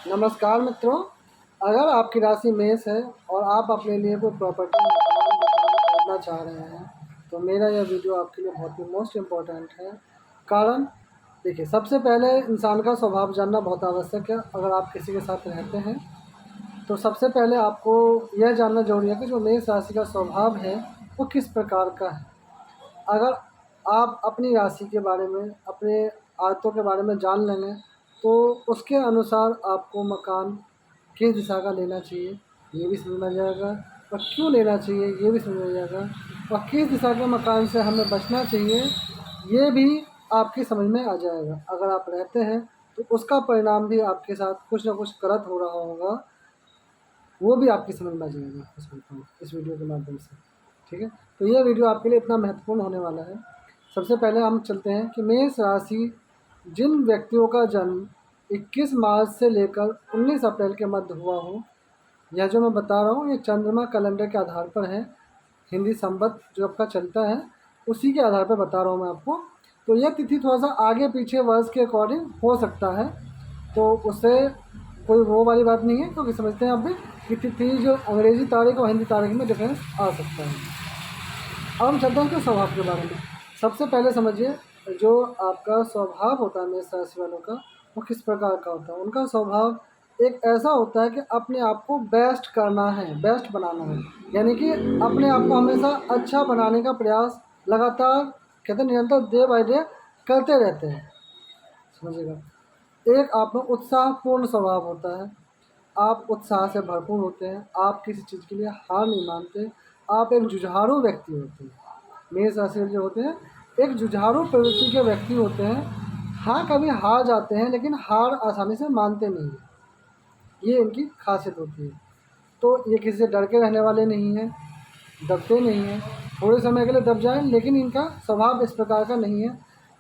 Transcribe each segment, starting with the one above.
नमस्कार मित्रों, अगर आपकी राशि मेष है और आप अपने लिए कोई प्रॉपर्टी खरीदना चाह रहे हैं तो मेरा यह वीडियो आपके लिए बहुत ही मोस्ट इम्पोर्टेंट है। कारण देखिए, सबसे पहले इंसान का स्वभाव जानना बहुत आवश्यक है। अगर आप किसी के साथ रहते हैं तो सबसे पहले आपको यह जानना जरूरी है कि जो मेष राशि का स्वभाव है वो किस प्रकार का है। अगर आप अपनी राशि के बारे में, अपने आदतों के बारे में जान लेंगे तो उसके अनुसार आपको मकान किस दिशा का लेना चाहिए ये भी समझ में आ जाएगा, और क्यों लेना चाहिए ये भी समझ में आ जाएगा, और किस दिशा के मकान से हमें बचना चाहिए ये भी आपकी समझ में आ जाएगा। अगर आप रहते हैं तो उसका परिणाम भी आपके साथ कुछ ना कुछ गलत हो रहा होगा, वो भी आपकी समझ में आ जाएगा इस वीडियो के माध्यम से। ठीक है, तो यह वीडियो आपके लिए इतना महत्वपूर्ण होने वाला है। सबसे पहले हम चलते हैं कि मेष राशि जिन व्यक्तियों का जन्म 21 मार्च से लेकर 19 अप्रैल के मध्य हुआ हो, यह जो मैं बता रहा हूँ ये चंद्रमा कैलेंडर के आधार पर है। हिंदी संवत जो आपका चलता है उसी के आधार पर बता रहा हूँ मैं आपको। तो यह तिथि थोड़ा सा आगे पीछे वर्ष के अकॉर्डिंग हो सकता है, तो उससे कोई वो वाली बात नहीं है, क्योंकि समझते हैं आप भी कि तिथि जो अंग्रेजी तारीख और हिंदी तारीख में डिफरेंस आ सकता है। अब हम चलते हैं कि स्वभाव के बारे में। सबसे पहले समझिए, जो आपका स्वभाव होता है मेष राशि वालों का वो किस प्रकार का होता है। उनका स्वभाव एक ऐसा होता है कि अपने आप को बेस्ट करना है, बेस्ट बनाना है, यानी कि अपने आप को हमेशा अच्छा बनाने का प्रयास लगातार कहते हैं निरंतर डे बाय डे करते रहते हैं। समझिएगा, एक आप में उत्साहपूर्ण स्वभाव होता है, आप उत्साह से भरपूर होते हैं, आप किसी चीज़ के लिए हार नहीं मानते, आप एक जुझारू व्यक्ति होते हैं। मेष राशि जो होते हैं एक जुझारू प्रवृत्ति के व्यक्ति होते हैं। हाँ, कभी हार जाते हैं लेकिन हार आसानी से मानते नहीं हैं, ये इनकी खासियत होती है। तो ये किसी से डर के रहने वाले नहीं हैं, दबते नहीं हैं, थोड़े समय के लिए दब जाएं, लेकिन इनका स्वभाव इस प्रकार का नहीं है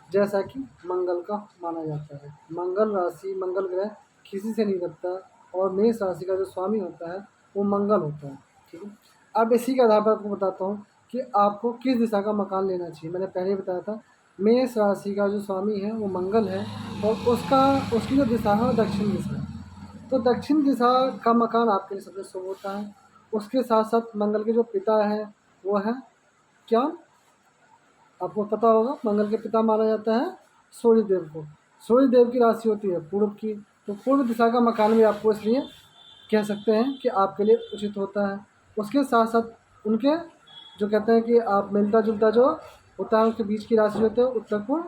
जैसा कि मंगल का माना जाता है। मंगल राशि, मंगल ग्रह किसी से नहीं दबता, और मेष राशि का जो स्वामी होता है वो मंगल होता है। ठीक है, अब इसी के आधार पर आपको बताता हूँ कि आपको किस दिशा का मकान लेना चाहिए। मैंने पहले ही बताया था, मेष राशि का जो स्वामी है वो मंगल है, और उसकी जो दिशा है वो दक्षिण दिशा है। तो दक्षिण दिशा का मकान आपके लिए सबसे शुभ होता है। उसके साथ साथ मंगल के जो पिता हैं वो है क्या, आपको पता होगा, मंगल के पिता माना जाता है सूर्य देव को। सूर्य देव की राशि होती है पूर्व की, तो पूर्व दिशा का मकान भी आपको इसलिए कह सकते हैं कि आपके लिए उचित होता है। उसके साथ साथ उनके जो कहते हैं कि आप मिलता जुलता जो होता है उसके बीच की राशि जो होती है उत्तर पूर्व,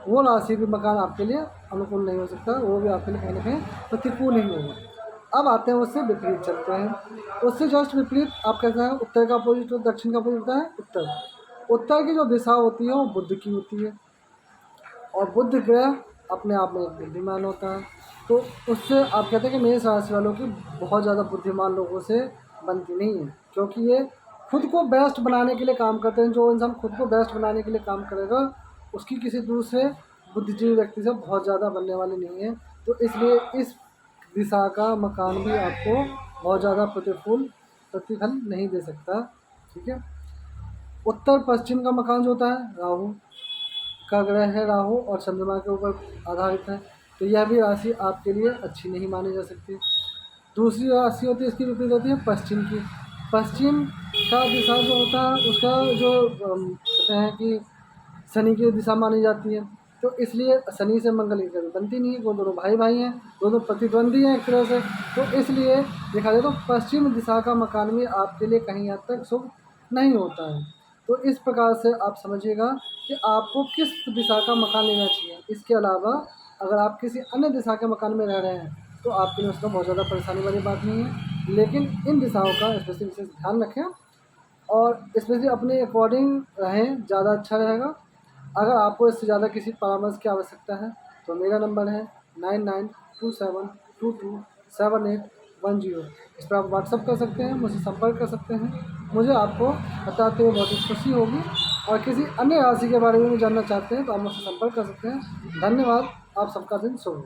वो राशि भी मकान आपके लिए अनुकूल नहीं हो सकता, वो भी आपके लिए कहीं ना कहीं प्रतिकूल ही होगा। अब आते हैं उससे विपरीत चलते हैं। उससे जस्ट विपरीत आप कहते हैं उत्तर का अपोजिट, दक्षिण का अपोजिट होता है उत्तर। उत्तर की जो दिशा होती है वो बुध की होती है, और बुध ग्रह अपने आप में एक बुद्धिमान होता है। तो उससे आप कहते हैं कि मेष राशि वालों की बहुत ज़्यादा बुद्धिमान लोगों से बनती नहीं है, क्योंकि ये खुद को बेस्ट बनाने के लिए काम करते हैं। जो इंसान खुद को बेस्ट बनाने के लिए काम करेगा उसकी किसी दूसरे बुद्धिजीवी व्यक्ति से बहुत ज़्यादा बनने वाली नहीं है। तो इसलिए इस दिशा का मकान भी आपको बहुत ज़्यादा प्रतिफल नहीं दे सकता। ठीक है, उत्तर पश्चिम का मकान जो होता है राहु का ग्रह है, राहु और चंद्रमा के ऊपर आधारित है, तो यह भी राशि आपके लिए अच्छी नहीं मानी जा सकती। दूसरी राशि होती है, इसकी विपरीत होती है पश्चिम की। पश्चिम का दिशा जो होता है उसका जो कहते हैं कि शनि की दिशा मानी जाती है, तो इसलिए शनि से मंगल की कभी बनती नहीं है। वो दोनों भाई भाई हैं, दोनों प्रतिद्वंदी हैं एक तरह से, तो इसलिए देखा जाए तो पश्चिम दिशा का मकान भी आपके लिए कहीं हद तक शुभ नहीं होता है। तो इस प्रकार से आप समझिएगा कि आपको किस दिशा का मकान लेना चाहिए। इसके अलावा अगर आप किसी अन्य दिशा के मकान में रह रहे हैं तो आपके लिए उसका बहुत ज़्यादा परेशानी वाली बात नहीं है, लेकिन इन दिशाओं का स्पेशली विशेष ध्यान रखें और स्पेशली अपने अकॉर्डिंग रहें, ज़्यादा अच्छा रहेगा। अगर आपको इससे ज़्यादा किसी परामर्श की आवश्यकता है तो मेरा नंबर है 9927227810। इस पर आप व्हाट्सअप कर सकते हैं, मुझसे संपर्क कर सकते हैं। मुझे आपको बताते हुए बहुत ही खुशी होगी, और किसी अन्य राशि के बारे में जानना चाहते हैं तो आप मुझसे संपर्क कर सकते हैं। धन्यवाद, आप सबका दिन शुभ हो।